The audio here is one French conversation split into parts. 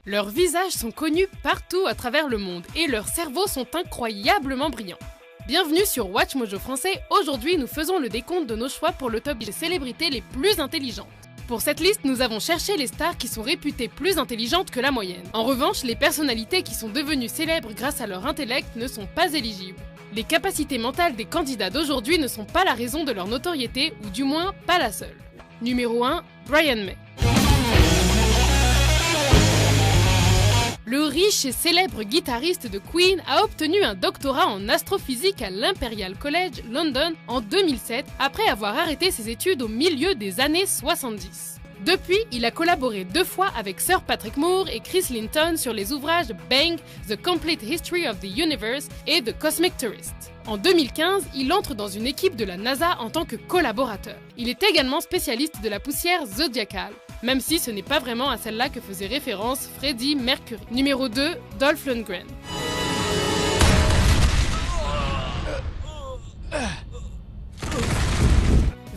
Leurs visages sont connus partout à travers le monde et leurs cerveaux sont incroyablement brillants. Bienvenue sur Watch Mojo Français, aujourd'hui nous faisons le décompte de nos choix pour le top des célébrités les plus intelligentes. Pour cette liste, nous avons cherché les stars qui sont réputées plus intelligentes que la moyenne. En revanche, les personnalités qui sont devenues célèbres grâce à leur intellect ne sont pas éligibles. Les capacités mentales des candidats d'aujourd'hui ne sont pas la raison de leur notoriété, ou du moins pas la seule. Numéro 1, Brian May. Le riche et célèbre guitariste de Queen a obtenu un doctorat en astrophysique à l'Imperial College London en 2007 après avoir arrêté ses études au milieu des années 70. Depuis, il a collaboré 2 fois avec Sir Patrick Moore et Chris Linton sur les ouvrages Bang, The Complete History of the Universe et The Cosmic Tourist. En 2015, il entre dans une équipe de la NASA en tant que collaborateur. Il est également spécialiste de la poussière zodiacale, même si ce n'est pas vraiment à celle-là que faisait référence Freddie Mercury. Numéro 2, Dolph Lundgren.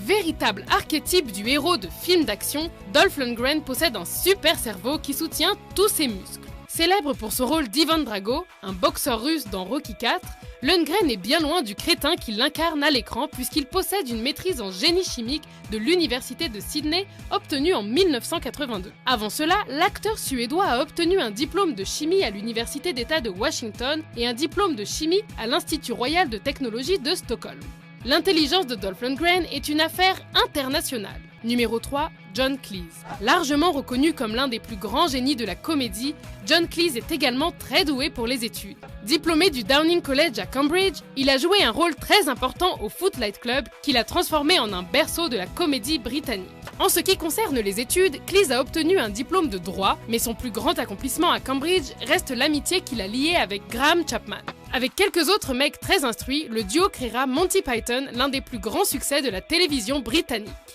Véritable archétype du héros de film d'action, Dolph Lundgren possède un super cerveau qui soutient tous ses muscles. Célèbre pour son rôle d'Ivan Drago, un boxeur russe dans Rocky IV, Lundgren est bien loin du crétin qu'il incarne à l'écran puisqu'il possède une maîtrise en génie chimique de l'université de Sydney obtenue en 1982. Avant cela, l'acteur suédois a obtenu un diplôme de chimie à l'université d'État de Washington et un diplôme de chimie à l'Institut royal de technologie de Stockholm. L'intelligence de Dolph Lundgren est une affaire internationale. Numéro 3, John Cleese. Largement reconnu comme l'un des plus grands génies de la comédie, John Cleese est également très doué pour les études. Diplômé du Downing College à Cambridge, il a joué un rôle très important au Footlight Club qu'il a transformé en un berceau de la comédie britannique. En ce qui concerne les études, Cleese a obtenu un diplôme de droit, mais son plus grand accomplissement à Cambridge reste l'amitié qu'il a liée avec Graham Chapman. Avec quelques autres mecs très instruits, le duo créera Monty Python, l'un des plus grands succès de la télévision britannique.